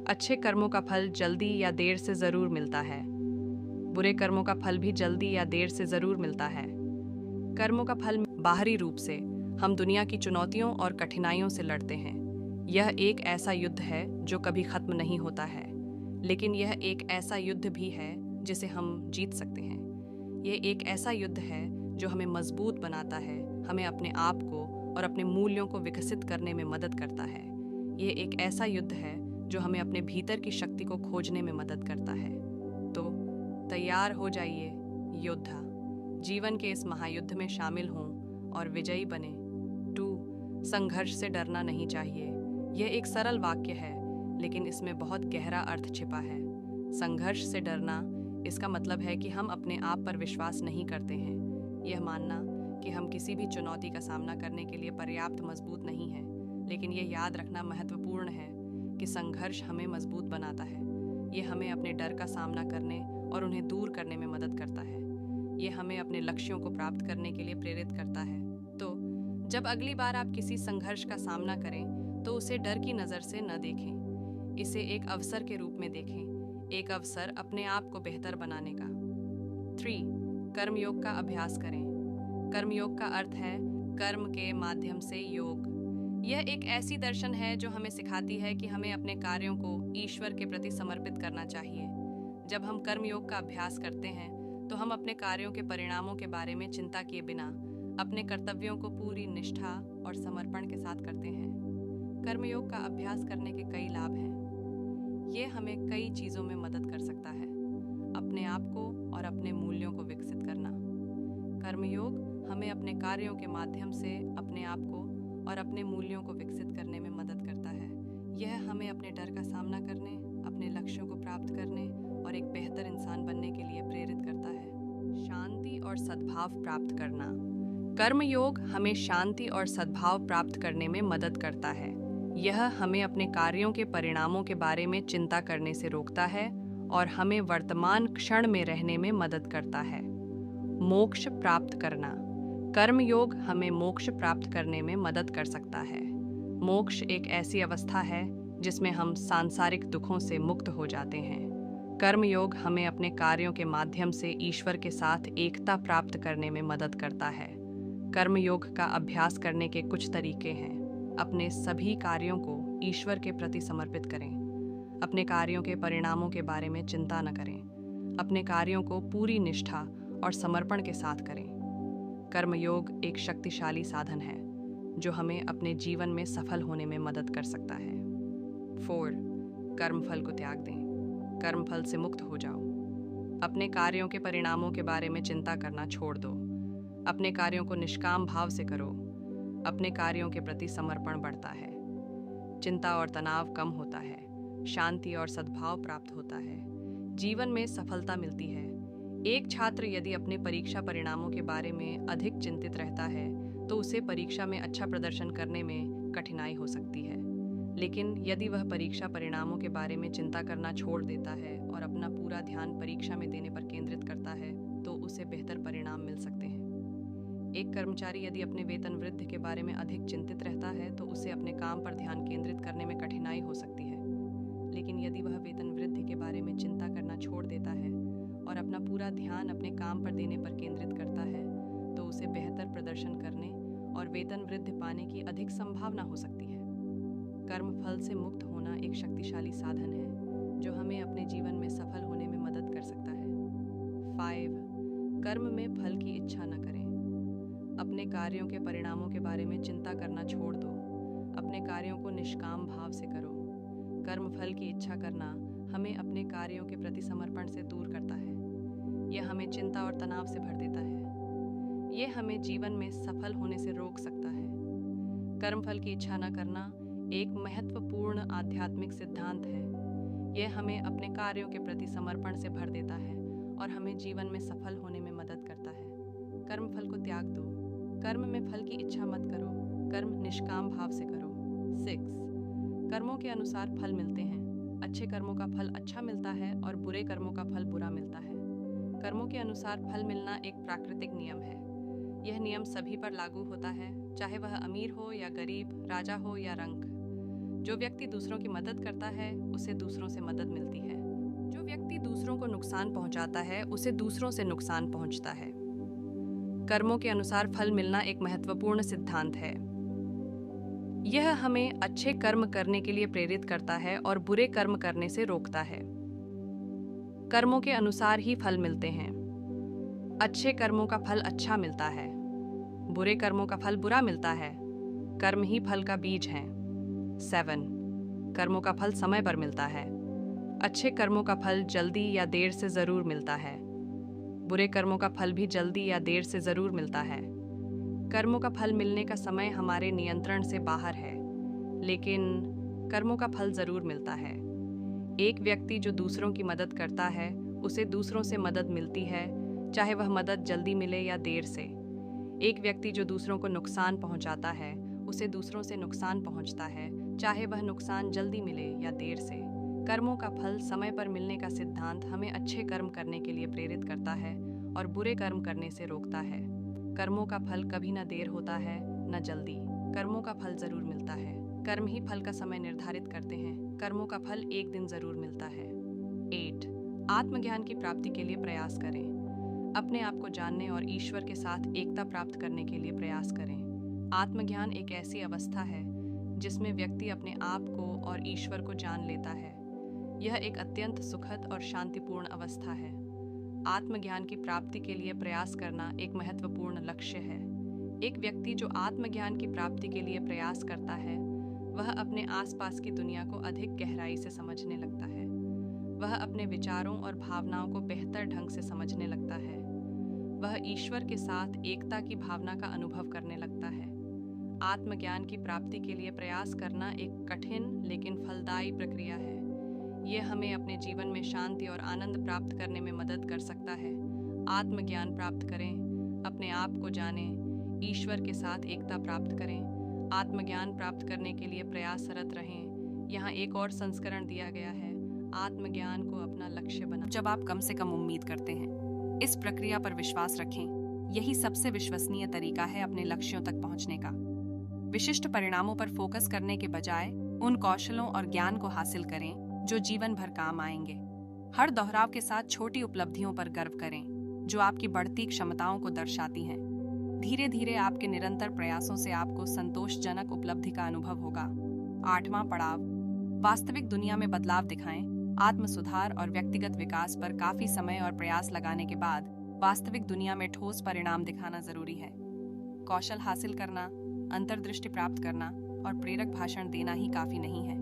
अच्छे कर्मों का फल जल्दी या देर से जरूर मिलता है। बुरे कर्मों का फल भी जल्दी या देर से जरूर मिलता है। कर्मों का फल बाहरी रूप से हम दुनिया की चुनौतियों और कठिनाइयों से लड़ते हैं। यह एक ऐसा युद्ध है जो कभी खत्म नहीं होता है, लेकिन यह एक ऐसा युद्ध भी है जिसे हम जीत सकते हैं। यह एक ऐसा युद्ध है जो हमें मजबूत बनाता है, हमें अपने आप को और अपने मूल्यों को विकसित करने में मदद करता है। यह एक ऐसा युद्ध है जो हमें अपने भीतर की शक्ति को खोजने में मदद करता है। तो तैयार हो जाइए योद्धा, जीवन के इस महायुद्ध में शामिल हों और विजयी बने। 2 संघर्ष से डरना नहीं चाहिए। यह एक सरल वाक्य है, लेकिन इसमें बहुत गहरा अर्थ छिपा है। संघर्ष से डरना, इसका मतलब है कि हम अपने आप पर विश्वास नहीं करते हैं। यह मानना कि हम किसी भी चुनौती का सामना करने के लिए पर्याप्त मजबूत नहीं हैं। लेकिन यह याद रखना महत्वपूर्ण है कि संघर्ष हमें मजबूत बनाता है। यह हमें अपने डर का सामना करने और उन्हें दूर करने में मदद करता है। यह हमें अपने लक्ष्यों को प्राप्त करने के लिए प्रेरित करता है। तो जब अगली बार आप किसी संघर्ष का सामना करें, तो उसे डर की नज़र से न देखें। इसे एक अवसर के रूप में देखें, एक अवसर अपने आप को बेहतर बनाने का। 3 कर्मयोग का अभ्यास करें। कर्मयोग का अर्थ है कर्म के माध्यम से योग। यह एक ऐसी दर्शन है जो हमें सिखाती है कि हमें अपने कार्यों को ईश्वर के प्रति समर्पित करना चाहिए। जब हम कर्मयोग का अभ्यास करते हैं, तो हम अपने कार्यों के परिणामों के बारे में चिंता किए बिना अपने कर्तव्यों को पूरी निष्ठा और समर्पण के साथ करते हैं। कर्मयोग का अभ्यास करने के कई लाभ हैं। ये हमें कई चीज़ों में मदद कर सकता है। अपने आप को और अपने मूल्यों को विकसित करना। कर्मयोग हमें अपने कार्यों के माध्यम से अपने आप को और अपने मूल्यों को विकसित करने में मदद करता है। यह हमें अपने डर का सामना करने, अपने लक्ष्यों को प्राप्त करने और एक बेहतर इंसान बनने के लिए प्रेरित करता है। शांति और सद्भाव प्राप्त करना। कर्मयोग हमें शांति और सद्भाव प्राप्त करने में मदद करता है। यह हमें अपने कार्यों के परिणामों के बारे में चिंता करने से रोकता है और हमें वर्तमान क्षण में रहने में मदद करता है। मोक्ष प्राप्त करना। कर्मयोग हमें मोक्ष प्राप्त करने में मदद कर सकता है। मोक्ष एक ऐसी अवस्था है जिसमें हम सांसारिक दुखों से मुक्त हो जाते हैं। कर्मयोग हमें अपने कार्यों के माध्यम से ईश्वर के साथ एकता प्राप्त करने में मदद करता है। कर्मयोग का अभ्यास करने के कुछ तरीके हैं। अपने सभी कार्यों को ईश्वर के प्रति समर्पित करें। अपने कार्यों के परिणामों के बारे में चिंता न करें। अपने कार्यों को पूरी निष्ठा और समर्पण के साथ करें। कर्मयोग एक शक्तिशाली साधन है जो हमें अपने जीवन में सफल होने में मदद कर सकता है। 4 कर्मफल को त्याग दें। कर्मफल से मुक्त हो जाओ। अपने कार्यों के परिणामों के बारे में चिंता करना छोड़ दो। अपने कार्यों को निष्काम भाव से करो। अपने कार्यों के प्रति समर्पण बढ़ता है। चिंता और तनाव कम होता है। शांति और सद्भाव प्राप्त होता है। जीवन में सफलता मिलती है। एक छात्र यदि अपने परीक्षा परिणामों के बारे में अधिक चिंतित रहता है, तो उसे परीक्षा में अच्छा प्रदर्शन करने में कठिनाई हो सकती है। लेकिन यदि वह परीक्षा परिणामों के बारे में चिंता करना छोड़ देता है और अपना पूरा ध्यान परीक्षा में देने पर केंद्रित करता है, तो उसे बेहतर परिणाम मिल सकते हैं। एक कर्मचारी यदि अपने वेतन वृद्धि के बारे में अधिक चिंतित रहता है, तो उसे अपने काम पर ध्यान केंद्रित करने में कठिनाई हो सकती है। लेकिन यदि वह वेतन वृद्धि के बारे में चिंता करना छोड़ देता है और अपना पूरा ध्यान अपने काम पर देने पर केंद्रित करता है, तो उसे बेहतर प्रदर्शन करने और वेतन वृद्धि पाने की अधिक संभावना हो सकती है। कर्मफल से मुक्त होना एक शक्तिशाली साधन है जो हमें अपने जीवन में सफल होने में मदद कर सकता है। 5 कर्म में फल की इच्छा न करें। अपने कार्यों के परिणामों के बारे में चिंता करना छोड़ दो। अपने कार्यों को निष्काम भाव से करो। कर्मफल की इच्छा करना हमें अपने कार्यों के प्रति समर्पण से दूर करता है। यह हमें चिंता और तनाव से भर देता है। यह हमें जीवन में सफल होने से रोक सकता है। कर्मफल की इच्छा न करना एक महत्वपूर्ण आध्यात्मिक सिद्धांत है। यह हमें अपने कार्यों के प्रति समर्पण से भर देता है और हमें जीवन में सफल होने में मदद करता है। कर्मफल को त्याग दो। कर्म में फल की इच्छा मत करो। कर्म निष्काम भाव से करो। 6 कर्मों के अनुसार फल मिलते हैं। अच्छे कर्मों का फल अच्छा मिलता है और बुरे कर्मों का फल बुरा मिलता है। कर्मों के अनुसार फल मिलना एक प्राकृतिक नियम है। यह नियम सभी पर लागू होता है, चाहे वह अमीर हो या गरीब, राजा हो या रंक। जो व्यक्ति दूसरों की मदद करता है उसे दूसरों से मदद मिलती है। जो व्यक्ति दूसरों को नुकसान पहुंचाता है उसे दूसरों से नुकसान पहुंचता है। कर्मों के अनुसार फल मिलना एक महत्वपूर्ण सिद्धांत है। यह हमें अच्छे कर्म करने के लिए प्रेरित करता है और बुरे कर्म करने से रोकता है। कर्मों के अनुसार ही फल मिलते हैं। अच्छे कर्मों का फल अच्छा मिलता है, बुरे कर्मों का फल बुरा मिलता है। कर्म ही फल का बीज है। 7. कर्मों का फल समय पर मिलता है। अच्छे कर्मों का फल जल्दी या देर से जरूर मिलता है। बुरे कर्मों का फल भी जल्दी या देर से जरूर मिलता है। कर्मों का फल मिलने का समय हमारे नियंत्रण से बाहर है, लेकिन कर्मों का फल जरूर मिलता है। एक व्यक्ति जो दूसरों की मदद करता है उसे दूसरों से मदद मिलती है, चाहे वह मदद जल्दी मिले या देर से। एक व्यक्ति जो दूसरों को नुकसान पहुंचाता है उसे दूसरों से नुकसान पहुंचता है, चाहे वह नुकसान जल्दी मिले या देर से। कर्मों का फल समय पर मिलने का सिद्धांत हमें अच्छे कर्म करने के लिए प्रेरित करता है और बुरे कर्म करने से रोकता है। कर्मों का फल कभी न देर होता है न जल्दी। कर्मों का फल जरूर मिलता है। कर्म ही फल का समय निर्धारित करते हैं। कर्मों का फल एक दिन जरूर मिलता है। 8. आत्मज्ञान की प्राप्ति के लिए प्रयास करें। अपने आप को जानने और ईश्वर के साथ एकता प्राप्त करने के लिए प्रयास करें। आत्मज्ञान एक ऐसी अवस्था है जिसमें व्यक्ति अपने आप को और ईश्वर को जान लेता है। यह एक अत्यंत सुखद और शांतिपूर्ण अवस्था है। आत्मज्ञान की प्राप्ति के लिए प्रयास करना एक महत्वपूर्ण लक्ष्य है। एक व्यक्ति जो आत्मज्ञान की प्राप्ति के लिए प्रयास करता है वह अपने आसपास की दुनिया को अधिक गहराई से समझने लगता है। वह अपने विचारों और भावनाओं को बेहतर ढंग से समझने लगता है। वह ईश्वर के साथ एकता की भावना का अनुभव करने लगता है। आत्मज्ञान की प्राप्ति के लिए प्रयास करना एक कठिन लेकिन फलदायी प्रक्रिया है। यह हमें अपने जीवन में शांति और आनंद प्राप्त करने में मदद कर सकता है। आत्मज्ञान प्राप्त करें, अपने आप को जानें, ईश्वर के साथ एकता प्राप्त करें। आत्मज्ञान प्राप्त करने के लिए प्रयासरत रहें। यहाँ एक और संस्करण दिया गया है। आत्मज्ञान को अपना लक्ष्य बना। जब आप कम से कम उम्मीद करते हैं, इस प्रक्रिया पर विश्वास रखें। यही सबसे विश्वसनीय तरीका है अपने लक्ष्यों तक पहुंचने का। विशिष्ट परिणामों पर फोकस करने के बजाय उन कौशलों और ज्ञान को हासिल करें जो जीवन भर काम आएंगे। हर दोहराव के साथ छोटी उपलब्धियों पर गर्व करें जो आपकी बढ़ती क्षमताओं को दर्शाती हैं। धीरे धीरे आपके निरंतर प्रयासों से आपको संतोषजनक उपलब्धि का अनुभव होगा। 8वां पड़ाव, वास्तविक दुनिया में बदलाव दिखाएं। आत्म सुधार और व्यक्तिगत विकास पर काफी समय और प्रयास लगाने के बाद वास्तविक दुनिया में ठोस परिणाम दिखाना जरूरी है। कौशल हासिल करना, अंतर्दृष्टि प्राप्त करना और प्रेरक भाषण देना ही काफी नहीं है।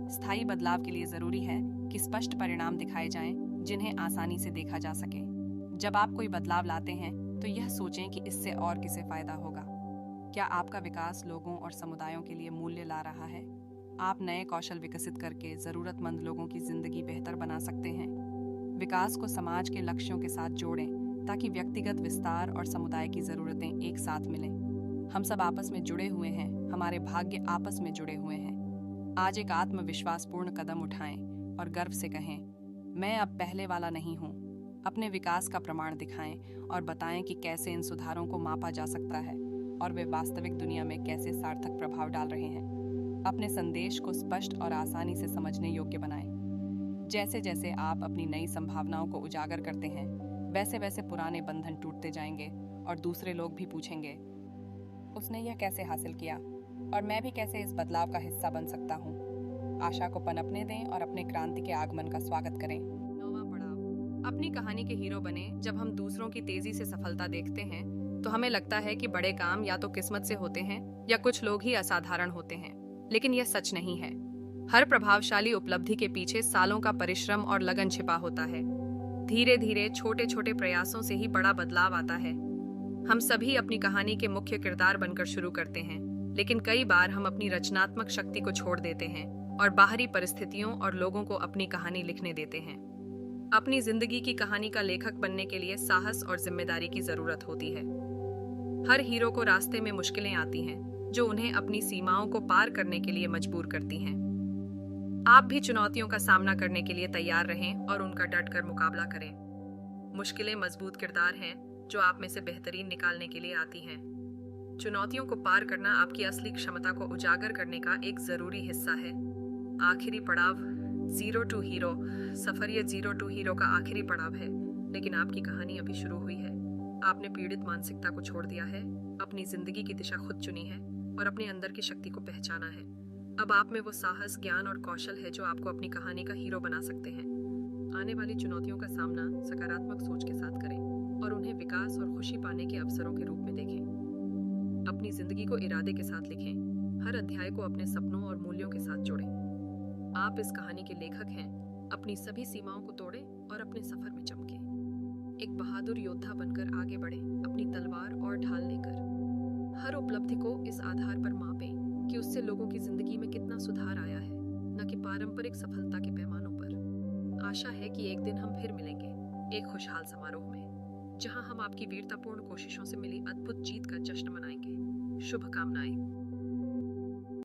स्थायी बदलाव के लिए जरूरी है कि स्पष्ट परिणाम दिखाए जाएं जिन्हें आसानी से देखा जा सके। जब आप कोई बदलाव लाते हैं तो यह सोचें कि इससे और किसे फायदा होगा। क्या आपका विकास लोगों और समुदायों के लिए मूल्य ला रहा है? आप नए कौशल विकसित करके जरूरतमंद लोगों की जिंदगी बेहतर बना सकते हैं। विकास को समाज के लक्ष्यों के साथ जोड़ें ताकि व्यक्तिगत विस्तार और समुदाय की जरूरतें एक साथ मिलें। हम सब आपस में जुड़े हुए हैं, हमारे भाग्य आपस में जुड़े हुए हैं। आज एक आत्मविश्वासपूर्ण कदम उठाएं और गर्व से कहें, मैं अब पहले वाला नहीं हूँ। अपने विकास का प्रमाण दिखाएं और बताएं कि कैसे इन सुधारों को मापा जा सकता है और वे वास्तविक दुनिया में कैसे सार्थक प्रभाव डाल रहे हैं। अपने संदेश को स्पष्ट और आसानी से समझने योग्य बनाएं। जैसे जैसे आप अपनी नई संभावनाओं को उजागर करते हैं, वैसे वैसे पुराने बंधन टूटते जाएंगे और दूसरे लोग भी पूछेंगे, उसने यह कैसे हासिल किया और मैं भी कैसे इस बदलाव का हिस्सा बन सकता हूँ। आशा को पनपने दें और अपने क्रांति के आगमन का स्वागत करें। 9वां पड़ाव, अपनी कहानी के हीरो बने। जब हम दूसरों की तेजी से सफलता देखते हैं तो हमें लगता है कि बड़े काम या तो किस्मत से होते हैं या कुछ लोग ही असाधारण होते हैं, लेकिन यह सच नहीं है। हर प्रभावशाली उपलब्धि के पीछे सालों का परिश्रम और लगन छिपा होता है। धीरे धीरे छोटे छोटे प्रयासों से ही बड़ा बदलाव आता है। हम सभी अपनी कहानी के मुख्य किरदार बनकर शुरू करते हैं, लेकिन कई बार हम अपनी रचनात्मक शक्ति को छोड़ देते हैं और बाहरी परिस्थितियों और लोगों को अपनी कहानी लिखने देते हैं। अपनी जिंदगी की कहानी का लेखक बनने के लिए साहस और जिम्मेदारी की जरूरत होती है। हर हीरो को रास्ते में मुश्किलें आती हैं जो उन्हें अपनी सीमाओं को पार करने के लिए मजबूर करती हैं। आप भी चुनौतियों का सामना करने के लिए तैयार रहें और उनका डटकर मुकाबला करें। मुश्किलें मजबूत किरदार हैं जो आप में से बेहतरीन निकालने के लिए आती हैं। चुनौतियों को पार करना आपकी असली क्षमता को उजागर करने का एक जरूरी हिस्सा है। आखिरी पड़ाव जीरो टू हीरो। सफर ये जीरो टू हीरो का आखिरी पड़ाव है, लेकिन आपकी कहानी अभी शुरू हुई है। आपने पीड़ित मानसिकता को छोड़ दिया है, अपनी जिंदगी की दिशा खुद चुनी है और अपने अंदर की शक्ति को पहचाना है। अब आप में वो साहस, ज्ञान और कौशल है जो आपको अपनी कहानी का हीरो बना सकते हैं। आने वाली चुनौतियों का सामना सकारात्मक सोच के साथ करें और उन्हें विकास और खुशी पाने के अवसरों के रूप में देखें। अपनी जिंदगी को इरादे के साथ लिखें, हर अध्याय को अपने सपनों और मूल्यों के साथ जोड़ें। आप इस कहानी के लेखक हैं। अपनी सभी सीमाओं को तोड़ें और अपने सफर में चमकें। एक बहादुर योद्धा बनकर आगे बढ़ें, अपनी तलवार और ढाल लेकर। हर उपलब्धि को इस आधार पर मापें कि उससे लोगों की जिंदगी में कितना सुधार आया है, न कि पारंपरिक सफलता के पैमानों पर। आशा है कि एक दिन हम फिर मिलेंगे, एक खुशहाल समारोह में, जहां हम आपकी वीरतापूर्ण कोशिशों से मिली अद्भुत जीत का जश्न मनाएंगे। शुभकामनाएं।